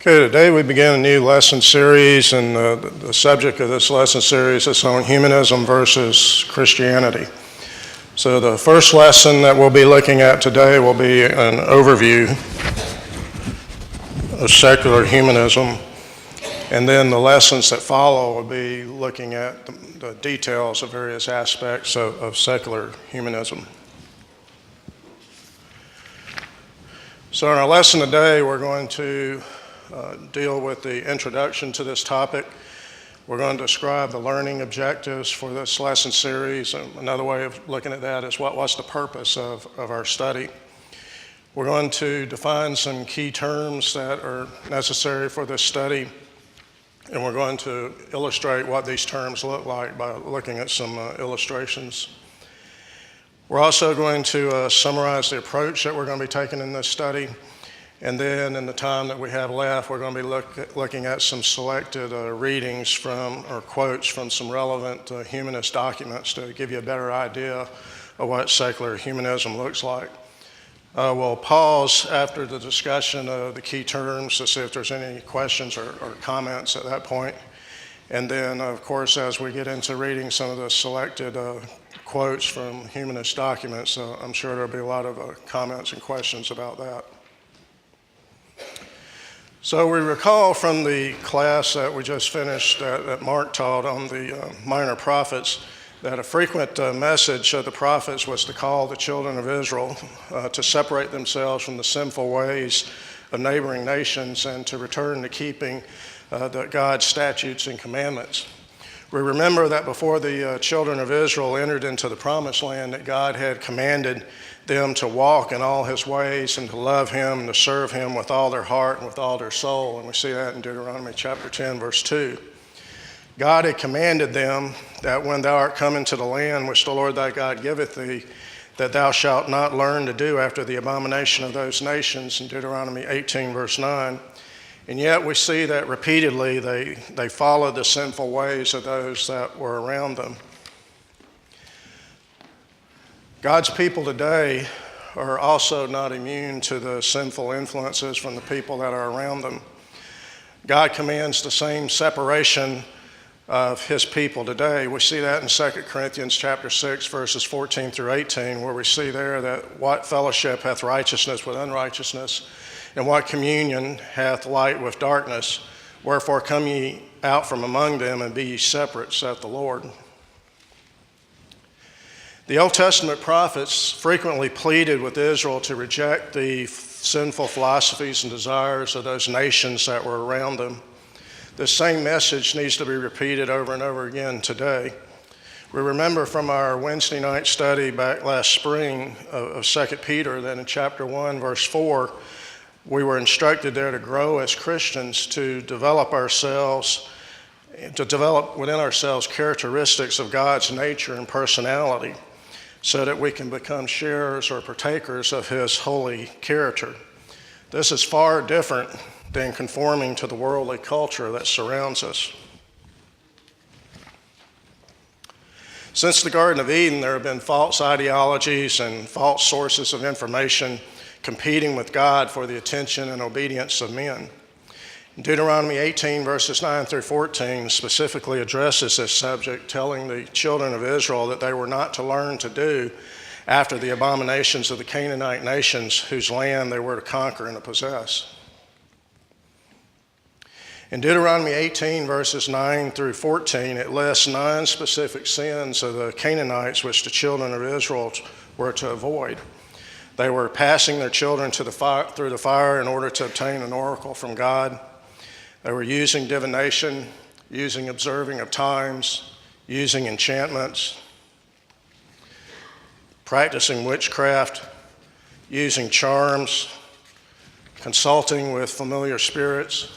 Okay, today we begin a new lesson series, and the subject of this lesson series is on humanism versus Christianity. So the first lesson that we'll be looking at today will be an overview of secular humanism, and then the lessons that follow will be looking at the details of various aspects of secular humanism. So in our lesson today, we're going to deal with the introduction to this topic. We're going to describe the learning objectives for this lesson series. Another way of looking at that is what's the purpose of our study. We're going to define some key terms that are necessary for this study, and we're going to illustrate what these terms look like by looking at some illustrations. We're also going to summarize the approach that we're going to be taking in this study. And then in the time that we have left, we're going to be looking at some selected readings from, or quotes from some relevant humanist documents to give you a better idea of what secular humanism looks like. We'll pause after the discussion of the key terms to see if there's any questions or comments at that point. And then, of course, as we get into reading some of the selected quotes from humanist documents, I'm sure there'll be a lot of comments and questions about that. So we recall from the class that we just finished that Mark taught on the minor prophets that a frequent message of the prophets was to call the children of Israel to separate themselves from the sinful ways of neighboring nations and to return to keeping God's statutes and commandments. We remember that before the children of Israel entered into the promised land, that God had commanded them to walk in all his ways and to love him and to serve him with all their heart and with all their soul. And we see that in Deuteronomy chapter 10, verse 2. God had commanded them that when thou art come into the land which the Lord thy God giveth thee, that thou shalt not learn to do after the abomination of those nations, in Deuteronomy 18, verse 9. And yet we see that repeatedly they followed the sinful ways of those that were around them. God's people today are also not immune to the sinful influences from the people that are around them. God commands the same separation of his people today. We see that in 2 Corinthians chapter 6, verses 14 through 18, where we see there that what fellowship hath righteousness with unrighteousness, and what communion hath light with darkness? Wherefore come ye out from among them, and be ye separate, saith the Lord. The Old Testament prophets frequently pleaded with Israel to reject the sinful philosophies and desires of those nations that were around them. This same message needs to be repeated over and over again today. We remember from our Wednesday night study back last spring of 2 Peter that in chapter 1, verse 4, we were instructed there to grow as Christians, to develop within ourselves characteristics of God's nature and personality, so that we can become sharers or partakers of his holy character. This is far different than conforming to the worldly culture that surrounds us. Since the Garden of Eden, there have been false ideologies and false sources of information competing with God for the attention and obedience of men. Deuteronomy 18, verses 9 through 14 specifically addresses this subject, telling the children of Israel that they were not to learn to do after the abominations of the Canaanite nations whose land they were to conquer and to possess. In Deuteronomy 18, verses 9 through 14, it lists 9 specific sins of the Canaanites which the children of Israel were to avoid. They were passing their children through the fire in order to obtain an oracle from God. They were using divination, using observing of times, using enchantments, practicing witchcraft, using charms, consulting with familiar spirits,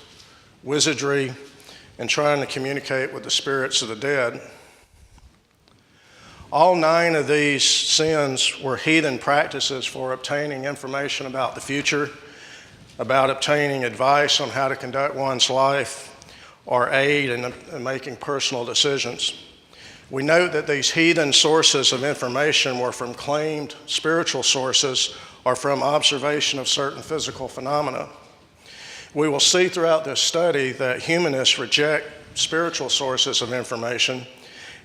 wizardry, and trying to communicate with the spirits of the dead. All 9 of these sins were heathen practices for obtaining information about the future, about obtaining advice on how to conduct one's life, or aid in making personal decisions. We note that these heathen sources of information were from claimed spiritual sources or from observation of certain physical phenomena. We will see throughout this study that humanists reject spiritual sources of information,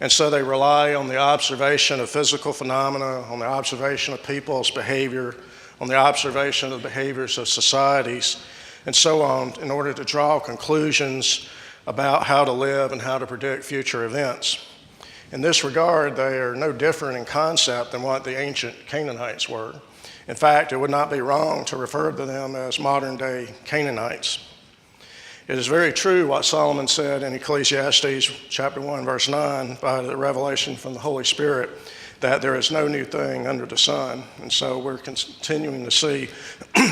and so they rely on the observation of physical phenomena, on the observation of people's behavior, on the observation of the behaviors of societies, and so on, in order to draw conclusions about how to live and how to predict future events. In this regard, they are no different in concept than what the ancient Canaanites were. In fact, it would not be wrong to refer to them as modern-day Canaanites. It is very true what Solomon said in Ecclesiastes chapter 1, verse 9, by the revelation from the Holy Spirit, that there is no new thing under the sun. And so we're continuing to see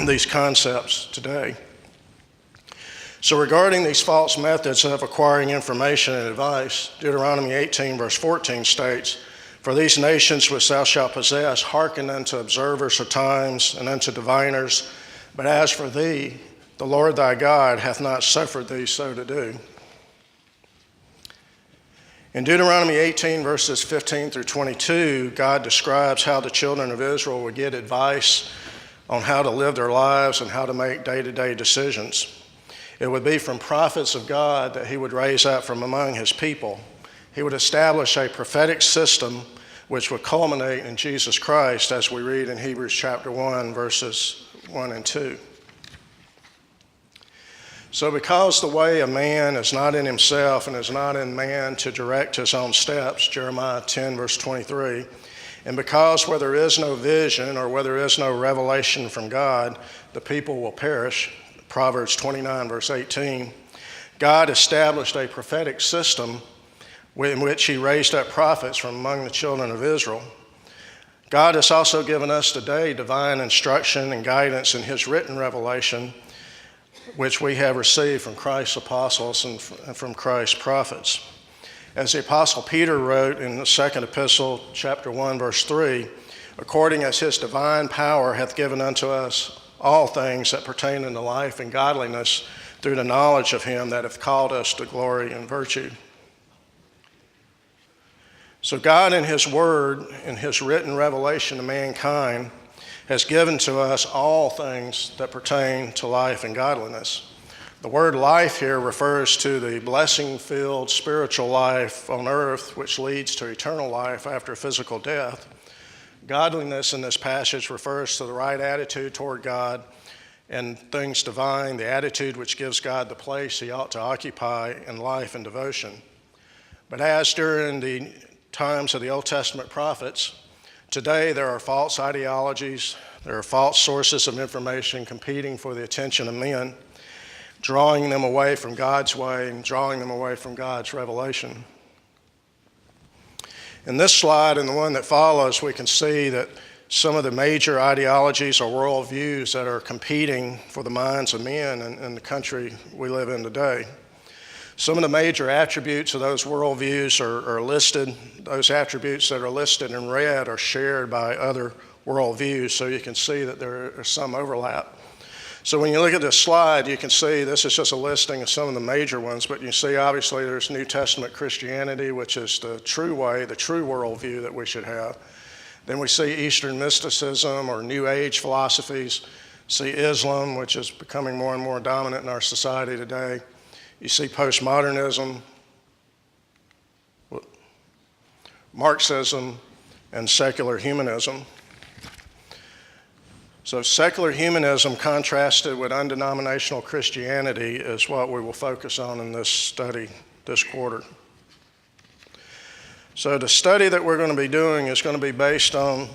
these concepts today. So regarding these false methods of acquiring information and advice, Deuteronomy 18, verse 14 states, "For these nations which thou shalt possess hearken unto observers of times and unto diviners, but as for thee, the Lord thy God hath not suffered thee so to do." In Deuteronomy 18, verses 15 through 22, God describes how the children of Israel would get advice on how to live their lives and how to make day-to-day decisions. It would be from prophets of God that he would raise up from among his people. He would establish a prophetic system which would culminate in Jesus Christ, as we read in Hebrews chapter 1, verses 1 and 2. So because the way of man is not in himself and is not in man to direct his own steps, Jeremiah 10, verse 23, and because where there is no vision or where there is no revelation from God, the people will perish, Proverbs 29, verse 18, God established a prophetic system in which he raised up prophets from among the children of Israel. God has also given us today divine instruction and guidance in his written revelation, which we have received from Christ's apostles and from Christ's prophets. As the Apostle Peter wrote in the second epistle, chapter 1, verse 3, "According as his divine power hath given unto us all things that pertain unto life and godliness through the knowledge of him that hath called us to glory and virtue." So God in his word, in his written revelation to mankind, has given to us all things that pertain to life and godliness. The word life here refers to the blessing-filled spiritual life on earth, which leads to eternal life after physical death. Godliness in this passage refers to the right attitude toward God and things divine, the attitude which gives God the place he ought to occupy in life and devotion. But as during the times of the Old Testament prophets, today there are false ideologies, there are false sources of information competing for the attention of men, drawing them away from God's way and drawing them away from God's revelation. In this slide and the one that follows, we can see that some of the major ideologies or worldviews that are competing for the minds of men in the country we live in today. Some of the major attributes of those worldviews are listed. Those attributes that are listed in red are shared by other worldviews, so you can see that there is some overlap. So when you look at this slide, you can see this is just a listing of some of the major ones, but you see obviously there's New Testament Christianity, which is the true way, the true worldview that we should have. Then we see Eastern mysticism or New Age philosophies, see Islam, which is becoming more and more dominant in our society today. You see postmodernism, Marxism, and secular humanism. So secular humanism contrasted with undenominational Christianity is what we will focus on in this study this quarter. So the study that we're going to be doing is going to be based on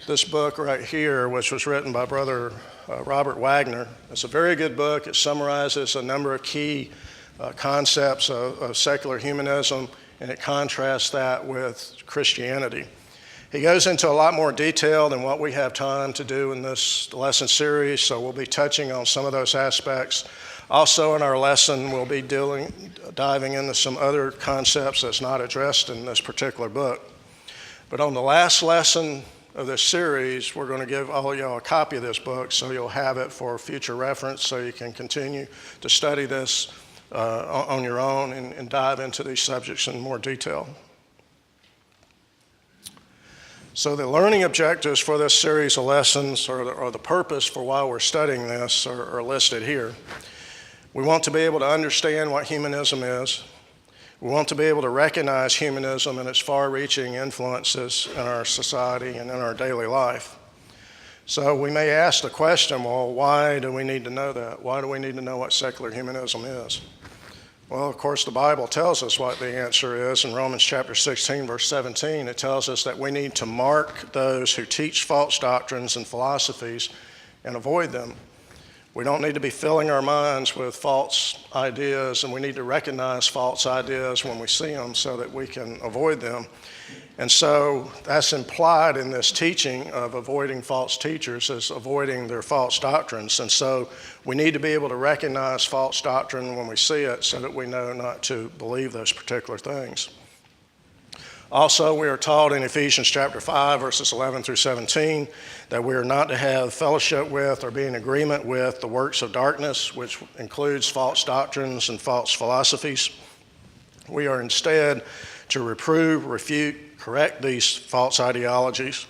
this book right here, which was written by Brother Robert Wagner. It's a very good book. It summarizes a number of key concepts of secular humanism, and it contrasts that with Christianity. He goes into a lot more detail than what we have time to do in this lesson series, so we'll be touching on some of those aspects. Also in our lesson, we'll be diving into some other concepts that's not addressed in this particular book. But on the last lesson of this series, we're going to give all of y'all a copy of this book so you'll have it for future reference so you can continue to study this on your own and dive into these subjects in more detail. So the learning objectives for this series of lessons, or the purpose for why we're studying this, are listed here. We want to be able to understand what humanism is. We want to be able to recognize humanism and its far-reaching influences in our society and in our daily life. So we may ask the question, well, why do we need to know that? Why do we need to know what secular humanism is? Well, of course, the Bible tells us what the answer is. In Romans chapter 16, verse 17, it tells us that we need to mark those who teach false doctrines and philosophies and avoid them. We don't need to be filling our minds with false ideas, and we need to recognize false ideas when we see them so that we can avoid them. And so that's implied in this teaching of avoiding false teachers is avoiding their false doctrines. And so we need to be able to recognize false doctrine when we see it so that we know not to believe those particular things. Also, we are taught in Ephesians chapter 5, verses 11 through 17, that we are not to have fellowship with or be in agreement with the works of darkness, which includes false doctrines and false philosophies. We are instead to reprove, refute, correct these false ideologies.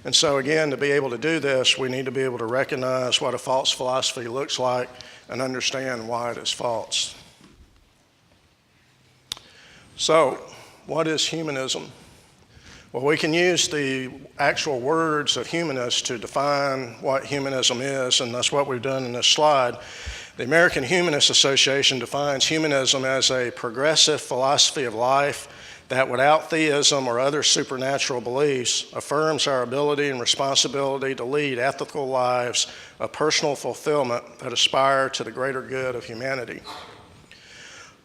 And so again, to be able to do this, we need to be able to recognize what a false philosophy looks like and understand why it is false. So, what is humanism? Well, we can use the actual words of humanists to define what humanism is, and that's what we've done in this slide. The American Humanist Association defines humanism as a progressive philosophy of life that, without theism or other supernatural beliefs, affirms our ability and responsibility to lead ethical lives of personal fulfillment that aspire to the greater good of humanity.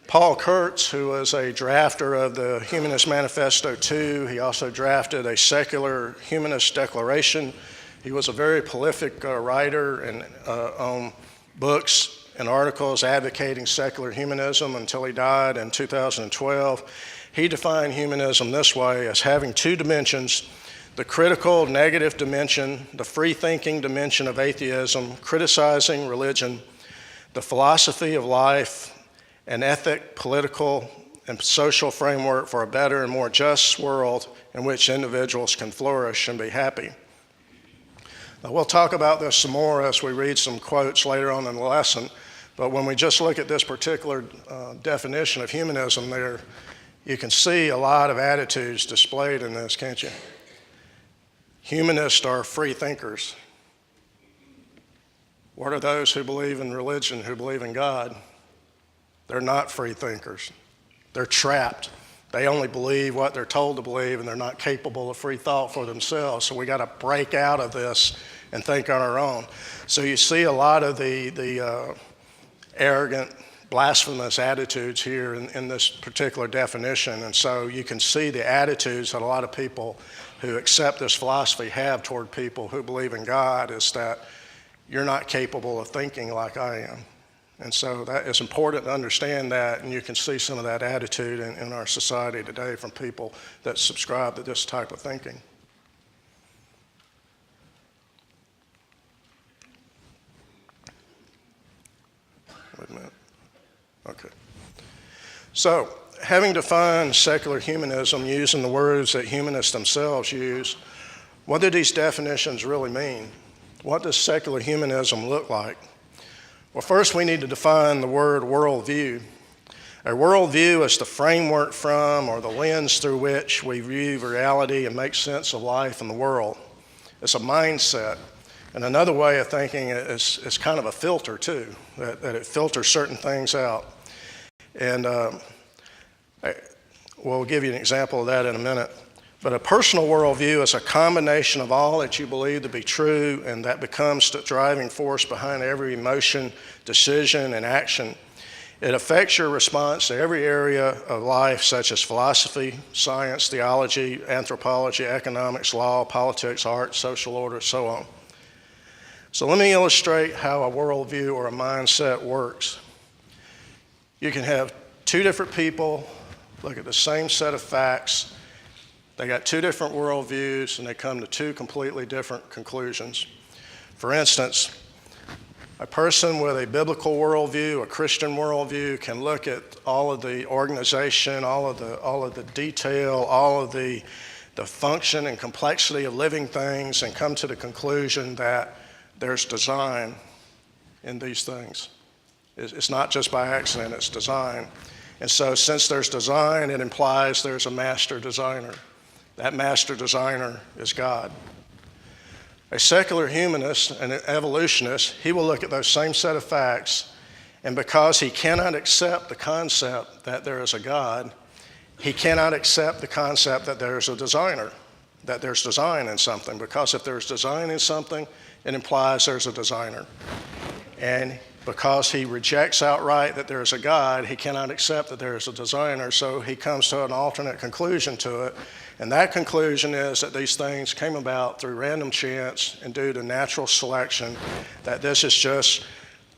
Paul Kurtz, who was a drafter of the Humanist Manifesto II, he also drafted a secular humanist declaration. He was a very prolific writer and on books and articles advocating secular humanism until he died in 2012. He defined humanism this way as having two dimensions: the critical negative dimension, the free-thinking dimension of atheism, criticizing religion, the philosophy of life, an ethic, political, and social framework for a better and more just world in which individuals can flourish and be happy. Now, we'll talk about this some more as we read some quotes later on in the lesson, but when we just look at this particular definition of humanism there, you can see a lot of attitudes displayed in this, can't you? Humanists are free thinkers. What are those who believe in religion, who believe in God? They're not free thinkers. They're trapped. They only believe what they're told to believe, and they're not capable of free thought for themselves. So we got to break out of this and think on our own. So you see a lot of the arrogant, blasphemous attitudes here in this particular definition. And so you can see the attitudes that a lot of people who accept this philosophy have toward people who believe in God, is that you're not capable of thinking like I am. And so that is important to understand that, and you can see some of that attitude in our society today from people that subscribe to this type of thinking. Wait a minute. Okay. So, having defined secular humanism using the words that humanists themselves use, what do these definitions really mean? What does secular humanism look like? Well, first we need to define the word worldview. A worldview is the framework from or the lens through which we view reality and make sense of life in the world. It's a mindset. And another way of thinking is kind of a filter too, that it filters certain things out. And we'll give you an example of that in a minute. But a personal worldview is a combination of all that you believe to be true, and that becomes the driving force behind every emotion, decision, and action. It affects your response to every area of life, such as philosophy, science, theology, anthropology, economics, law, politics, art, social order, so on. So let me illustrate how a worldview or a mindset works. You can have two different people look at the same set of facts. They got two different worldviews, and they come to two completely different conclusions. For instance, a person with a biblical worldview, a Christian worldview, can look at all of the organization, all of the detail, all of the function and complexity of living things, and come to the conclusion that there's design in these things. It's not just by accident, it's design. And so since there's design, it implies there's a master designer. That master designer is God. A secular humanist and an evolutionist, he will look at those same set of facts, and because he cannot accept the concept that there is a God, he cannot accept the concept that there's a designer, that there's design in something, because if there's design in something, it implies there's a designer. And because he rejects outright that there's a God, he cannot accept that there's a designer, so he comes to an alternate conclusion to it. And that conclusion is that these things came about through random chance and due to natural selection, that this is just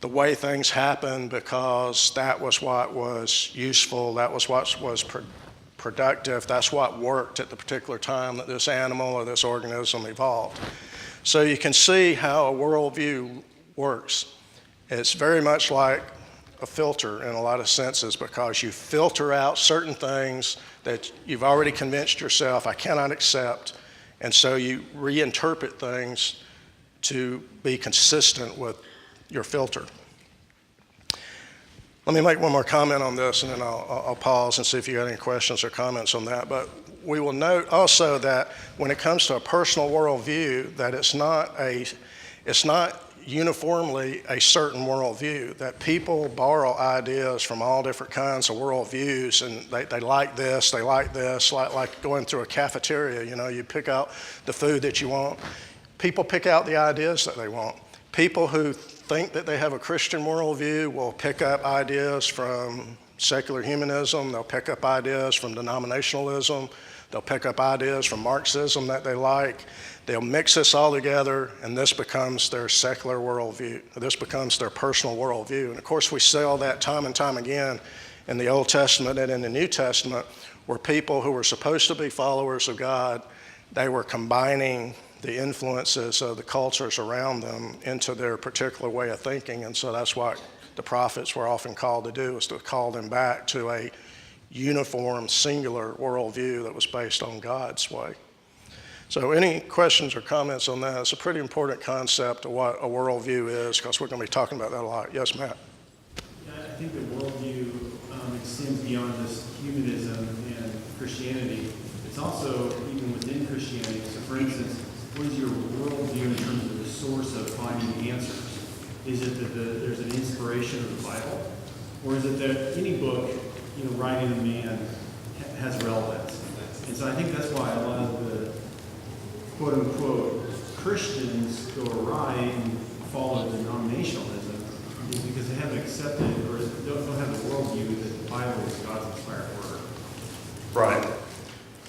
the way things happen because that was what was useful, that was what was productive, that's what worked at the particular time that this animal or this organism evolved. So you can see how a worldview works. It's very much like a filter in a lot of senses, because you filter out certain things that you've already convinced yourself I cannot accept, and so you reinterpret things to be consistent with your filter. Let me make one more comment on this, and then I'll pause and see if you got any questions or comments on that. But we will note also that when it comes to a personal worldview, that it's not uniformly a certain worldview, that people borrow ideas from all different kinds of worldviews, and they like this, like going through a cafeteria, you pick out the food that you want. People pick out the ideas that they want. People who think that they have a Christian worldview will pick up ideas from secular humanism, they'll pick up ideas from denominationalism, they'll pick up ideas from Marxism that they like. They'll mix this all together, and this becomes their secular worldview. This becomes their personal worldview. And of course, we see all that time and time again in the Old Testament and in the New Testament, where people who were supposed to be followers of God, they were combining the influences of the cultures around them into their particular way of thinking. And so that's what the prophets were often called to do, is to call them back to a uniform, singular worldview that was based on God's way. So any questions or comments on that? It's a pretty important concept of what a worldview is, because we're going to be talking about that a lot. Yes, Matt? Yeah, I think the worldview extends beyond just humanism and Christianity. It's also even within Christianity. So for instance, what is your worldview in terms of the source of finding the answers? Is it that there's an inspiration of the Bible? Or is it that any book, writing a man has relevance? And so I think that's why a lot of the quote-unquote Christians go awry and follow denominationalism, is because they haven't accepted or don't have the worldview that the Bible is God's inspired word.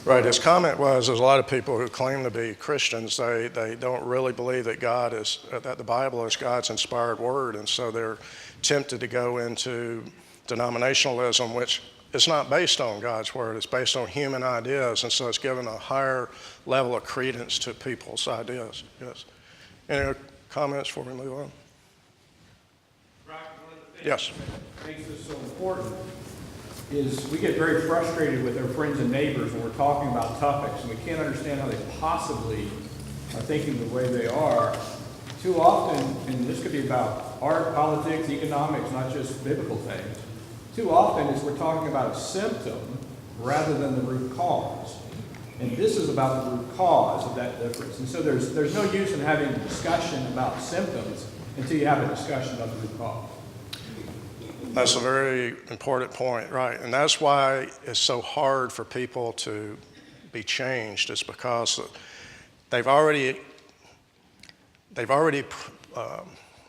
Right. His comment was, there's a lot of people who claim to be Christians, they don't really believe that that the Bible is God's inspired word, and so they're tempted to go into denominationalism, which is not based on God's word, it's based on human ideas, and so it's given a higher level of credence to people's ideas. Yes. Any other comments before we move on? Rock, one of the things Yes. that makes this so important is we get very frustrated with our friends and neighbors when we're talking about topics, and we can't understand how they possibly are thinking the way they are. Too often, and this could be about art, politics, economics, not just biblical things, too often is we're talking about a symptom rather than the root cause. And this is about the root cause of that difference. And so there's no use in having a discussion about symptoms until you have a discussion about the root cause. That's a very important point, right? And that's why it's so hard for people to be changed, is because they've already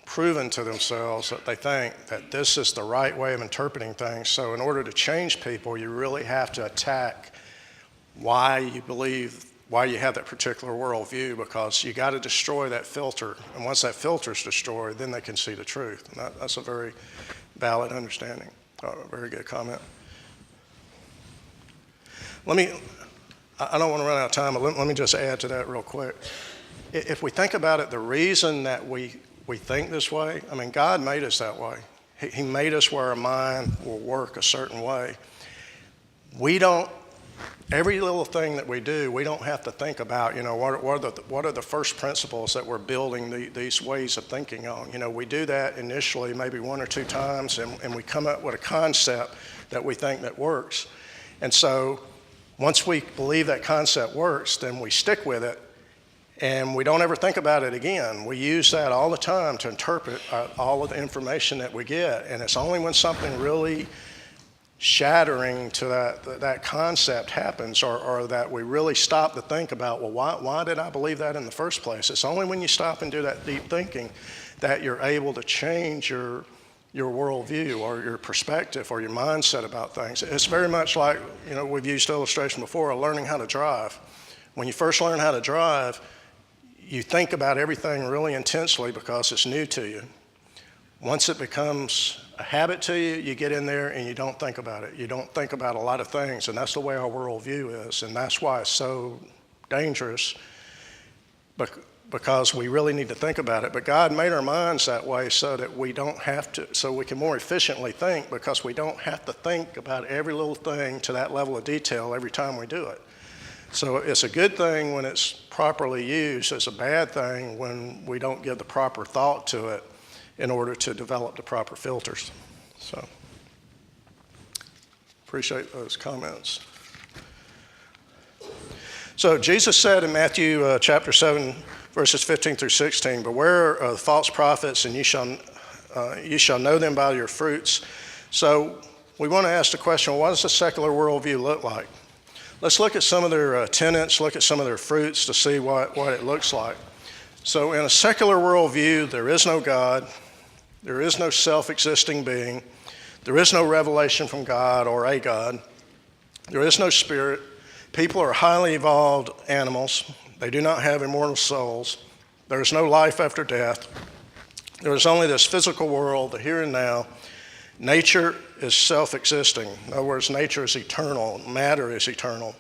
proven to themselves that they think that this is the right way of interpreting things. So in order to change people, you really have to attack why you have that particular worldview, because you got to destroy that filter. And once that filter is destroyed, then they can see the truth. And that's a very valid understanding. Very good comment. I don't want to run out of time, but let me just add to that real quick. If we think about it, the reason that we think this way, God made us that way. He made us where our mind will work a certain way. We don't every little thing that we do, we don't have to think about, what are the first principles that we're building these ways of thinking on. We do that initially maybe one or two times, and we come up with a concept that we think that works. And so once we believe that concept works, then we stick with it, and we don't ever think about it again. We use that all the time to interpret all of the information that we get, and it's only when something really shattering to that concept happens, or that we really stop to think about, well, why did I believe that in the first place? It's only when you stop and do that deep thinking that you're able to change your worldview or your perspective or your mindset about things. It's very much like, we've used illustration before, learning how to drive. When you first learn how to drive, you think about everything really intensely because it's new to you. Once it becomes a habit to you, you get in there and you don't think about it. You don't think about a lot of things, and that's the way our worldview is, and that's why it's so dangerous, because we really need to think about it. But God made our minds that way so that we don't have to, so we can more efficiently think, because we don't have to think about every little thing to that level of detail every time we do it. So it's a good thing when it's properly used. It's a bad thing when we don't give the proper thought to it in order to develop the proper filters. So, appreciate those comments. So Jesus said in Matthew chapter 7, verses 15 through 16, "Beware of false prophets, and you shall know them by your fruits." So we want to ask the question, what does a secular worldview look like? Let's look at some of their tenets, look at some of their fruits to see what it looks like. So in a secular worldview, there is no God. There is no self-existing being. There is no revelation from God or a God. There is no spirit. People are highly evolved animals. They do not have immortal souls. There is no life after death. There is only this physical world, the here and now. Nature is self-existing. In other words, nature is eternal. Matter is eternal.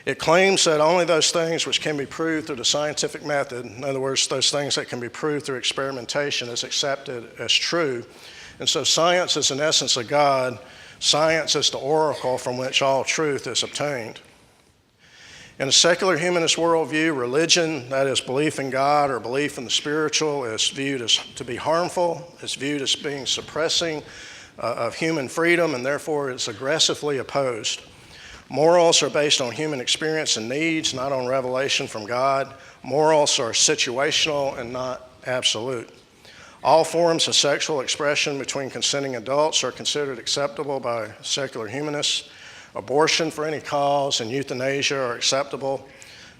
It claims that only those things which can be proved through the scientific method, in other words, those things that can be proved through experimentation, is accepted as true. And so science is in essence a God. Science is the oracle from which all truth is obtained. In a secular humanist worldview, religion, that is belief in God or belief in the spiritual, is viewed as to be harmful. It's viewed as being suppressing of human freedom, and therefore it's aggressively opposed. Morals are based on human experience and needs, not on revelation from God. Morals are situational and not absolute. All forms of sexual expression between consenting adults are considered acceptable by secular humanists. Abortion for any cause and euthanasia are acceptable.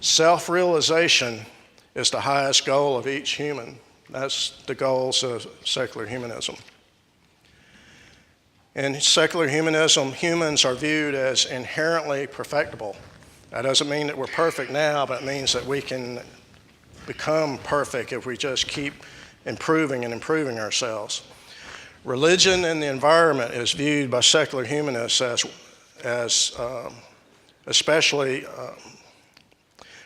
Self-realization is the highest goal of each human. That's the goals of secular humanism. In secular humanism, humans are viewed as inherently perfectible. That doesn't mean that we're perfect now, but it means that we can become perfect if we just keep improving and improving ourselves. Religion and the environment is viewed by secular humanists as especially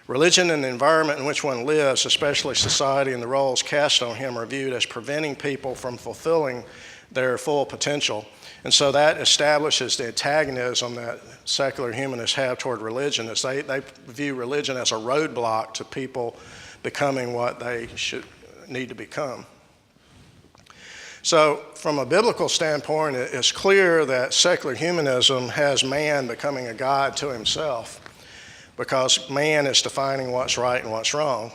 religion and the environment in which one lives, especially society and the roles cast on him, are viewed as preventing people from fulfilling their full potential. And so that establishes the antagonism that secular humanists have toward religion, as they view religion as a roadblock to people becoming what they should need to become. So from a biblical standpoint, it's clear that secular humanism has man becoming a god to himself, because man is defining what's right and what's wrong.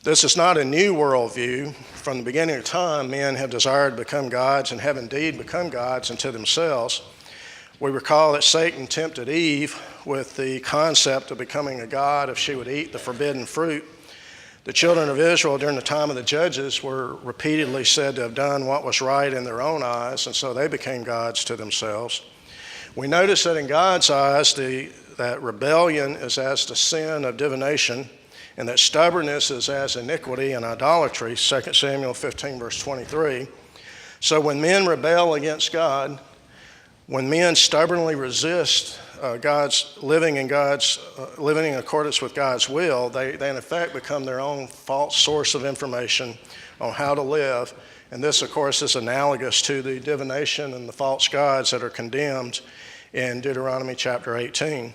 This is not a new worldview. From the beginning of time, men have desired to become gods and have indeed become gods unto themselves. We recall that Satan tempted Eve with the concept of becoming a god if she would eat the forbidden fruit. The children of Israel during the time of the judges were repeatedly said to have done what was right in their own eyes, and so they became gods to themselves. We notice that in God's eyes, that rebellion is as the sin of divination, and that stubbornness is as iniquity and idolatry, 2 Samuel 15, verse 23. So when men rebel against God, when men stubbornly resist God's living in accordance with God's will, they in effect become their own false source of information on how to live. And this, of course, is analogous to the divination and the false gods that are condemned in Deuteronomy chapter 18.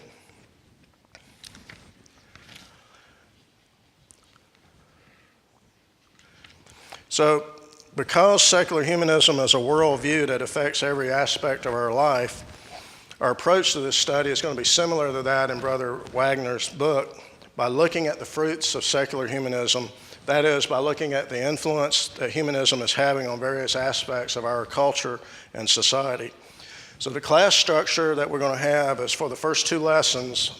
So, because secular humanism is a worldview that affects every aspect of our life, our approach to this study is going to be similar to that in Brother Wagner's book by looking at the fruits of secular humanism, that is, by looking at the influence that humanism is having on various aspects of our culture and society. So the class structure that we're going to have is for the first two lessons,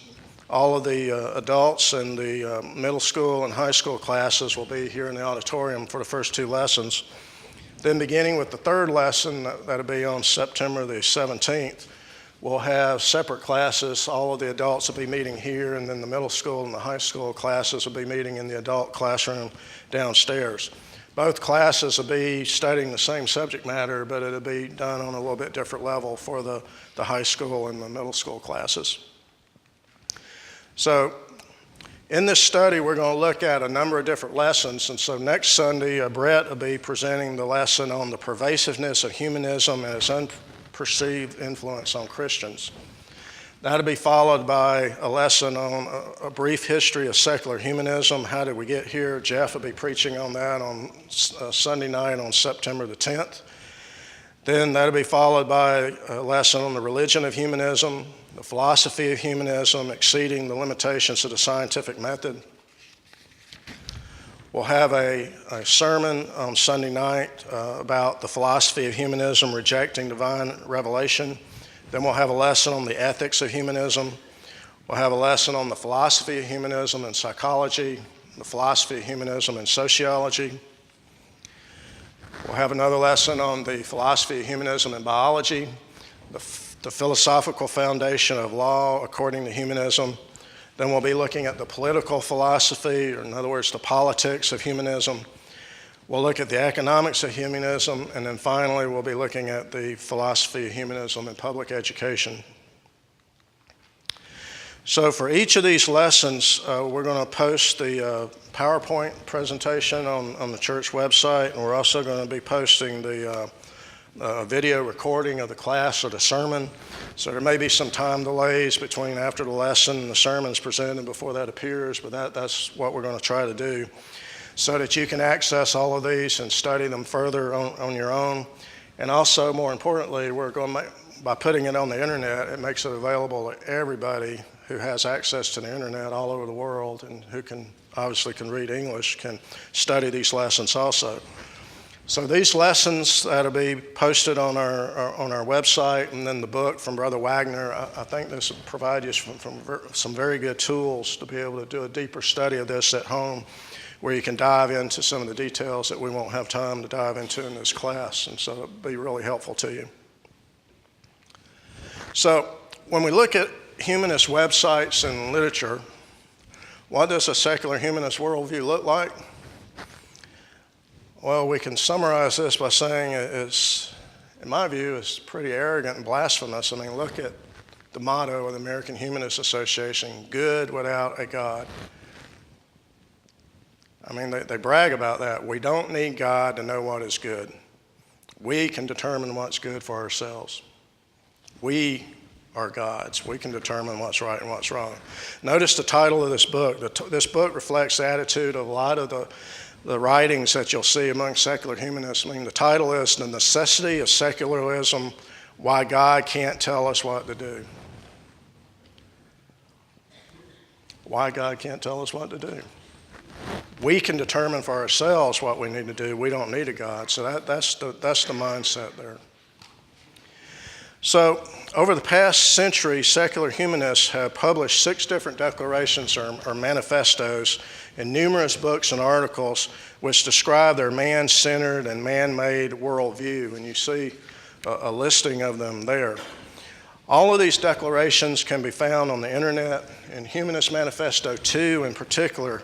all of the adults and the middle school and high school classes will be here in the auditorium for the first two lessons. Then beginning with the third lesson, that'll be on September the 17th, we'll have separate classes. All of the adults will be meeting here, and then the middle school and the high school classes will be meeting in the adult classroom downstairs. Both classes will be studying the same subject matter, but it'll be done on a little bit different level for the high school and the middle school classes. So in this study, we're going to look at a number of different lessons. And so next Sunday, Brett will be presenting the lesson on the pervasiveness of humanism and its unperceived influence on Christians. That'll be followed by a lesson on a brief history of secular humanism. How did we get here? Jeff will be preaching on that on Sunday night on September the 10th. Then that'll be followed by a lesson on the religion of humanism, the philosophy of humanism, exceeding the limitations of the scientific method. We'll have a sermon on Sunday night about the philosophy of humanism, rejecting divine revelation. Then we'll have a lesson on the ethics of humanism. We'll have a lesson on the philosophy of humanism and psychology, the philosophy of humanism and sociology. We'll have another lesson on the philosophy of humanism and biology, the philosophical foundation of law according to humanism. Then we'll be looking at the political philosophy, or in other words, the politics of humanism. We'll look at the economics of humanism, and then finally we'll be looking at the philosophy of humanism in public education. So for each of these lessons, we're going to post the PowerPoint presentation on the church website, and we're also going to be posting the video recording of the class or the sermon. So there may be some time delays between after the lesson and the sermon's presented before that appears, but that's what we're going to try to do so that you can access all of these and study them further on your own. And also, more importantly, we're going to by putting it on the internet, it makes it available to everybody who has access to the internet all over the world and who obviously can read English, can study these lessons also. So these lessons that'll be posted on our website, and then the book from Brother Wagner, I think this will provide you some very good tools to be able to do a deeper study of this at home, where you can dive into some of the details that we won't have time to dive into in this class, and so it'll be really helpful to you. So when we look at humanist websites and literature, what does a secular humanist worldview look like? Well, we can summarize this by saying it's, in my view, it's pretty arrogant and blasphemous. I mean, look at the motto of the American Humanist Association, good without a God. I mean, they brag about that. We don't need God to know what is good. We can determine what's good for ourselves. We are gods. We can determine what's right and what's wrong. Notice the title of this book. This book reflects the attitude of a lot of the writings that you'll see among secular humanists. I mean, the title is The Necessity of Secularism, Why God Can't Tell Us What to Do. Why God can't tell us what to do. We can determine for ourselves what we need to do. We don't need a God. So that's the mindset there. So over the past century, secular humanists have published 6 different declarations or manifestos in numerous books and articles which describe their man-centered and man-made worldview, and you see a listing of them there. All of these declarations can be found on the internet. In Humanist Manifesto 2 in particular,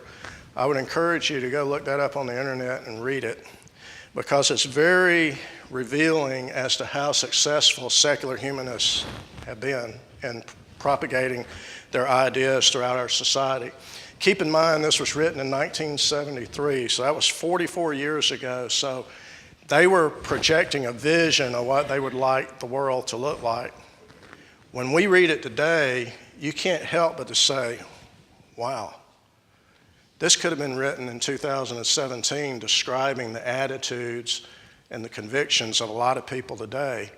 I would encourage you to go look that up on the internet and read it, because it's very revealing as to how successful secular humanists have been in propagating their ideas throughout our society. Keep in mind, this was written in 1973, so that was 44 years ago. So they were projecting a vision of what they would like the world to look like. When we read it today, you can't help but to say, wow, this could have been written in 2017 describing the attitudes and the convictions of a lot of people today.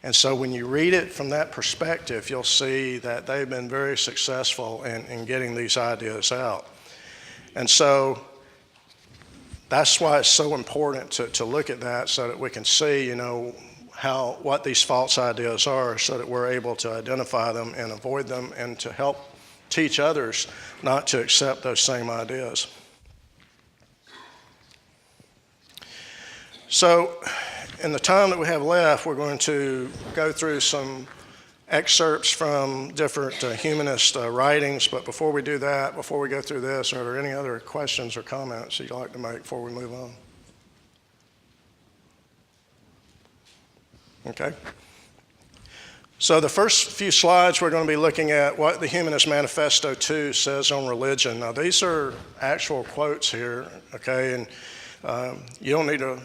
And so when you read it from that perspective, you'll see that they've been very successful in getting these ideas out. And so that's why it's so important to look at that so that we can see, what these false ideas are so that we're able to identify them and avoid them and to help teach others not to accept those same ideas. So in the time that we have left, we're going to go through some excerpts from different humanist writings, but before we do that, before we go through this, are there any other questions or comments you'd like to make before we move on? Okay. So the first few slides, we're going to be looking at what the Humanist Manifesto 2 says on religion. Now, these are actual quotes here, okay, and you don't need to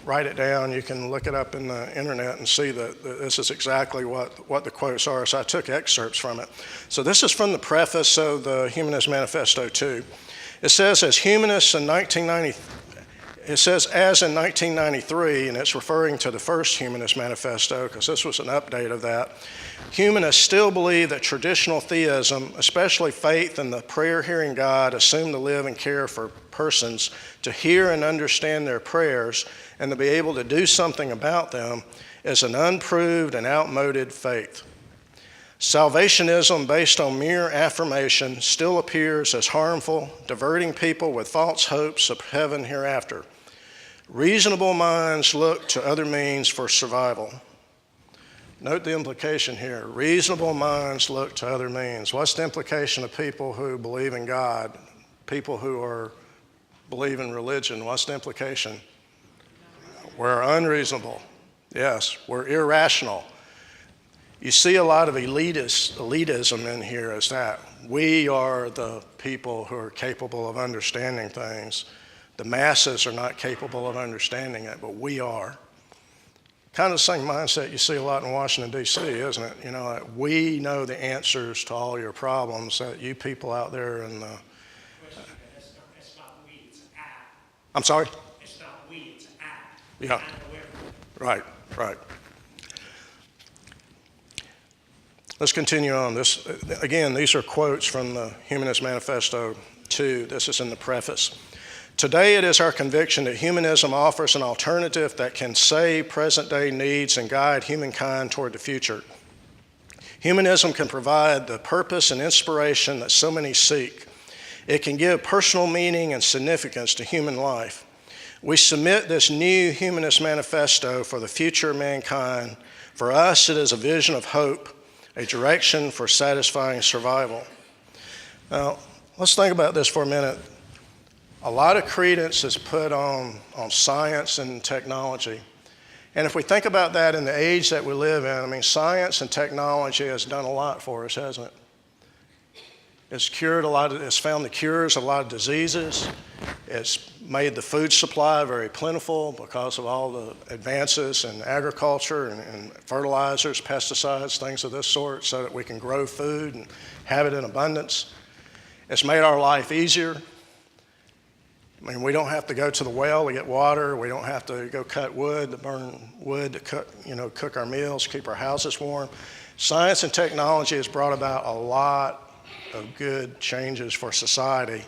write it down. You can look it up in the internet and see that this is exactly what the quotes are. So I took excerpts from it. So this is from the preface of the Humanist Manifesto 2. It says, as in 1993, and it's referring to the first Humanist Manifesto because this was an update of that, humanists still believe that traditional theism, especially faith in the prayer-hearing God, assumed to live and care for persons to hear and understand their prayers and to be able to do something about them, is an unproved and outmoded faith. Salvationism based on mere affirmation still appears as harmful, diverting people with false hopes of heaven hereafter. Reasonable minds look to other means for survival. Note the implication here. Reasonable minds look to other means. What's the implication of people who believe in God? People who believe in religion, what's the implication? We're unreasonable. Yes, we're irrational. You see a lot of elitism in here as that. We are the people who are capable of understanding things. The masses are not capable of understanding it, but we are. Kind of the same mindset you see a lot in Washington, D.C., isn't it? That we know the answers to all your problems, that you people out there in the... It's not we, it's I. I'm sorry? It's not we, it's I. Yeah. Right. Let's continue on. Again, these are quotes from the Humanist Manifesto 2. This is in the preface. Today it is our conviction that humanism offers an alternative that can save present-day needs and guide humankind toward the future. Humanism can provide the purpose and inspiration that so many seek. It can give personal meaning and significance to human life. We submit this new Humanist Manifesto for the future of mankind. For us, it is a vision of hope, a direction for satisfying survival. Now, let's think about this for a minute. A lot of credence is put on science and technology. And if we think about that in the age that we live in, science and technology has done a lot for us, hasn't it? It's found the cures of a lot of diseases. It's made the food supply very plentiful because of all the advances in agriculture and fertilizers, pesticides, things of this sort, so that we can grow food and have it in abundance. It's made our life easier. We don't have to go to the well to get water. We don't have to go cut wood, to burn wood to cook our meals, keep our houses warm. Science and technology has brought about a lot of good changes for society,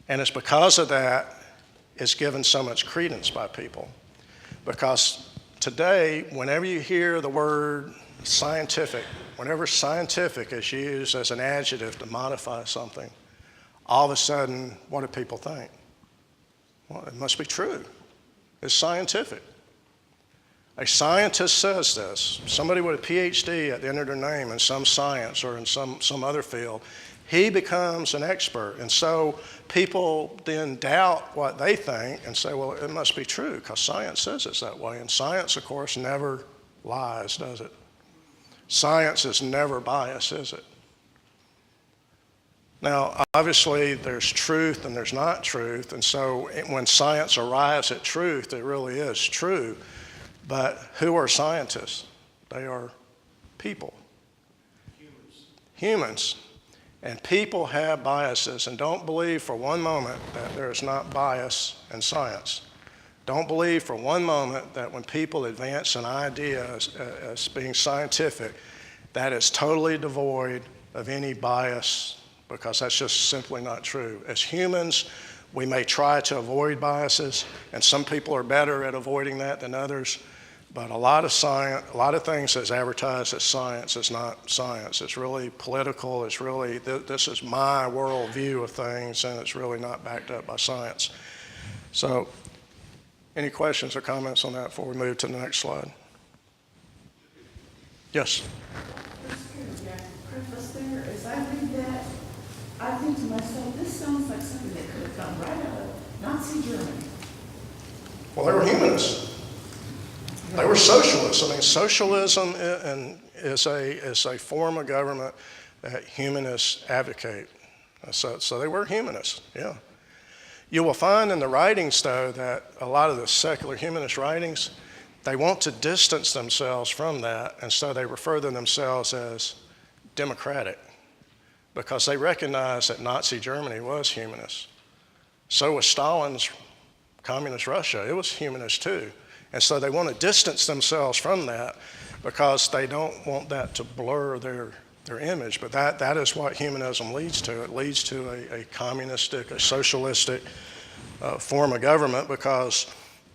and it's because of that it's given so much credence by people. Because today, whenever you hear the word scientific, whenever scientific is used as an adjective to modify something, all of a sudden, what do people think? Well, it must be true. It's scientific. A scientist says this. Somebody with a PhD at the end of their name in some science or in some other field, he becomes an expert. And so people then doubt what they think and say, well, it must be true because science says it's that way. And science, of course, never lies, does it? Science is never biased, is it? Now, obviously, there's truth and there's not truth, and so when science arrives at truth, it really is true. But who are scientists? They are people. humans. And people have biases, and don't believe for one moment that there is not bias in science. Don't believe for one moment that when people advance an idea as being scientific, that is totally devoid of any bias, because that's just simply not true. As humans, we may try to avoid biases, and some people are better at avoiding that than others. But a lot of science, a lot of things that's advertised as science is not science. It's really political. It's really, this is my worldview of things, and it's really not backed up by science. So, any questions or comments on that before we move to the next slide? Yes? First paragraph, preface there, as I read that, I think to myself, this sounds like something that could have come right out of Nazi Germany. Well, they were humanists. They were socialists. I mean, socialism is a form of government that humanists advocate. So they were humanists, yeah. You will find in the writings, though, that a lot of the secular humanist writings, they want to distance themselves from that, and so they refer to themselves as democratic, because they recognize that Nazi Germany was humanist. So was Stalin's communist Russia. It was humanist too. And so they want to distance themselves from that because they don't want that to blur their image. But that is what humanism leads to. It leads to a communistic, a socialistic form of government, because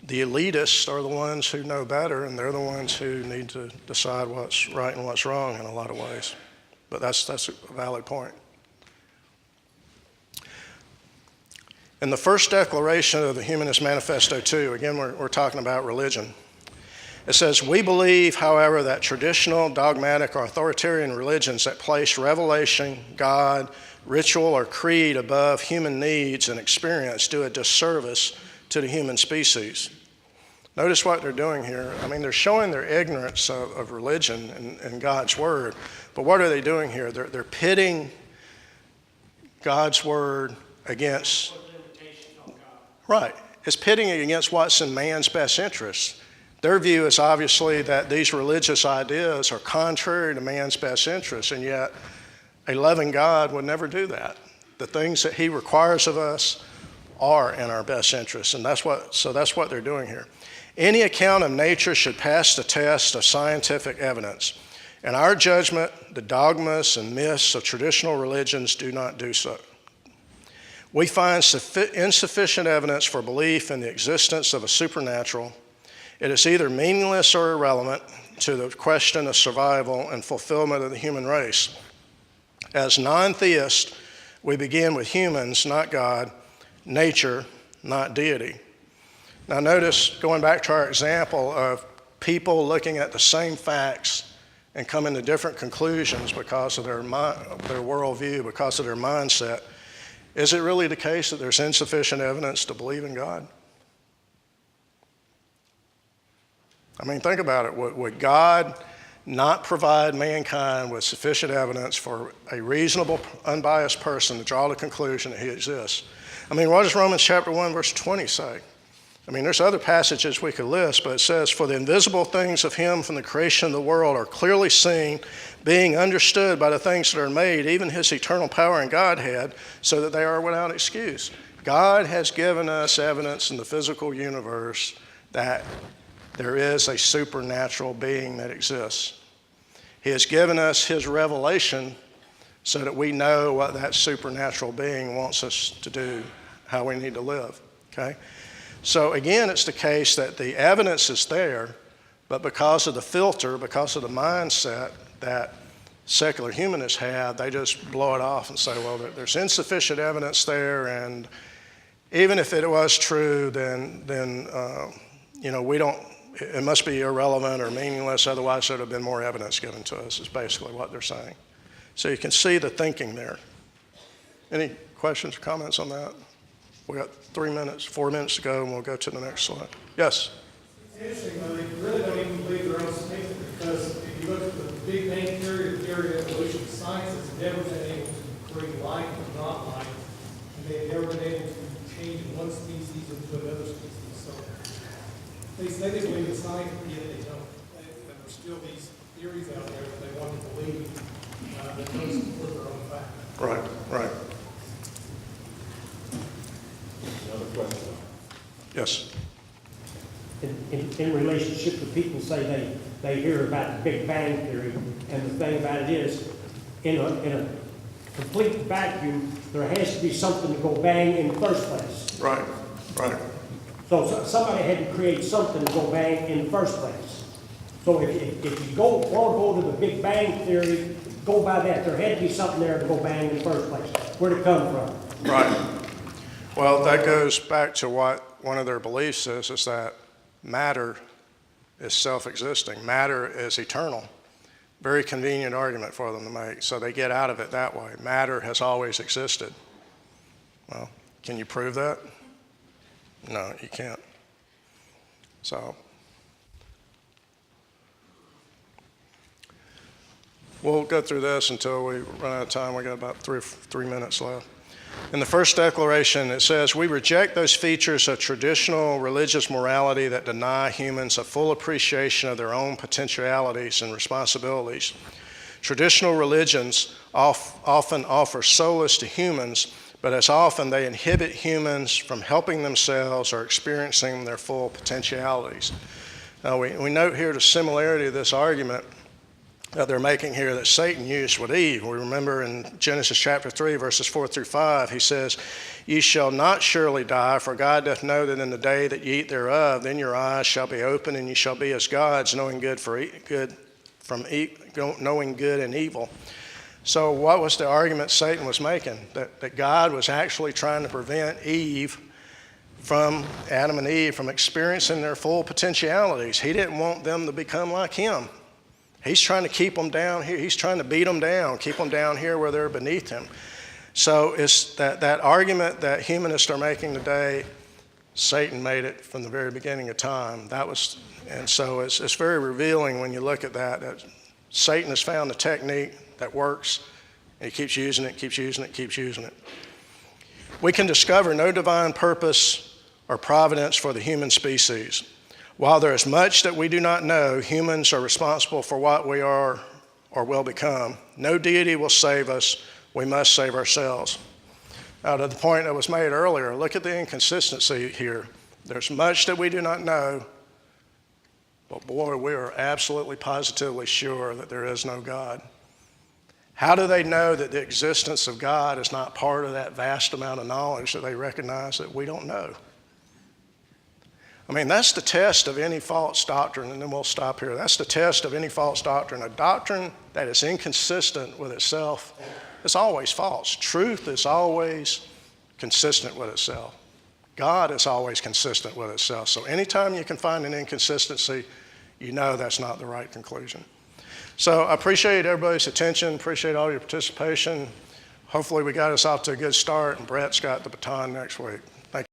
the elitists are the ones who know better, and they're the ones who need to decide what's right and what's wrong in a lot of ways. But that's a valid point. In the first declaration of the Humanist Manifesto 2, again, we're talking about religion. It says, "We believe, however, that traditional, dogmatic, or authoritarian religions that place revelation, God, ritual, or creed above human needs and experience do a disservice to the human species." Notice what they're doing here. I mean, they're showing their ignorance of religion and God's Word. But what are they doing here? They're pitting God's Word against... Right. It's pitting it against what's in man's best interest. Their view is obviously that these religious ideas are contrary to man's best interest, and yet a loving God would never do that. The things that He requires of us are in our best interest, and that's what they're doing here. Any account of nature should pass the test of scientific evidence. In our judgment, the dogmas and myths of traditional religions do not do so. We find insufficient evidence for belief in the existence of a supernatural. It is either meaningless or irrelevant to the question of survival and fulfillment of the human race. As non-theists, we begin with humans, not God, nature, not deity. Now notice, going back to our example of people looking at the same facts and coming to different conclusions because of their worldview, because of their mindset, is it really the case that there's insufficient evidence to believe in God? I mean, think about it. Would God not provide mankind with sufficient evidence for a reasonable, unbiased person to draw the conclusion that He exists? I mean, what does Romans chapter 1, verse 20 say? I mean, there's other passages we could list, but it says, "For the invisible things of Him from the creation of the world are clearly seen, being understood by the things that are made, even His eternal power and Godhead, so that they are without excuse." God has given us evidence in the physical universe that there is a supernatural being that exists. He has given us His revelation so that we know what that supernatural being wants us to do, how we need to live, okay? So again, it's the case that the evidence is there, but because of the filter, because of the mindset that secular humanists have, they just blow it off and say, well, there's insufficient evidence there, and even if it was true, then it must be irrelevant or meaningless, otherwise there would have been more evidence given to us, is basically what they're saying. So you can see the thinking there. Any questions or comments on that? We got 4 minutes to go, and we'll go to the next slide. Yes? It's interesting, though, they really don't even believe their own statement, because if you look at the Big Bang Theory, the theory of evolution, science has never been able to create life or not life, and they've never been able to change one species into another species. So they say they believe in science, but yet they don't. There's still these theories out there that they want to believe. that don't support their own fact. Right, right. Another question. Yes. In relationship to people say they hear about the Big Bang Theory, and the thing about it is, in a complete vacuum, there has to be something to go bang in the first place. Right, right. So somebody had to create something to go bang in the first place. So if you want to go to the Big Bang Theory, go by that. There had to be something there to go bang in the first place. Where'd it come from? Right. Well, that goes back to what one of their beliefs is that matter is self-existing. Matter is eternal. Very convenient argument for them to make, so they get out of it that way. Matter has always existed. Well, can you prove that? No, you can't. So we'll go through this until we run out of time. We got about three minutes left. In the first declaration, it says, "We reject those features of traditional religious morality that deny humans a full appreciation of their own potentialities and responsibilities. Traditional religions often offer solace to humans, but as often they inhibit humans from helping themselves or experiencing their full potentialities." Now, we note here the similarity of this argument that they're making here that Satan used with Eve. We remember in Genesis chapter 3, verses 4 through 5, he says, "Ye shall not surely die, for God doth know that in the day that ye eat thereof, then your eyes shall be opened, and ye shall be as gods, knowing good and evil." So what was the argument Satan was making? That God was actually trying to prevent Adam and Eve, from experiencing their full potentialities. He didn't want them to become like him. He's trying to keep them down here. He's trying to beat them down, keep them down here where they're beneath him. So it's that argument that humanists are making today, Satan made it from the very beginning of time. And so it's very revealing when you look at that Satan has found a technique that works, and he keeps using it, keeps using it, keeps using it. We can discover no divine purpose or providence for the human species. While there is much that we do not know, humans are responsible for what we are or will become. No deity will save us. We must save ourselves. Now, to the point that was made earlier, look at the inconsistency here. There's much that we do not know, but boy, we are absolutely positively sure that there is no God. How do they know that the existence of God is not part of that vast amount of knowledge that they recognize that we don't know? I mean, that's the test of any false doctrine, and then we'll stop here. That's the test of any false doctrine. A doctrine that is inconsistent with itself is always false. Truth is always consistent with itself. God is always consistent with itself. So anytime you can find an inconsistency, you know that's not the right conclusion. So I appreciate everybody's attention, appreciate all your participation. Hopefully we got us off to a good start, and Brett's got the baton next week.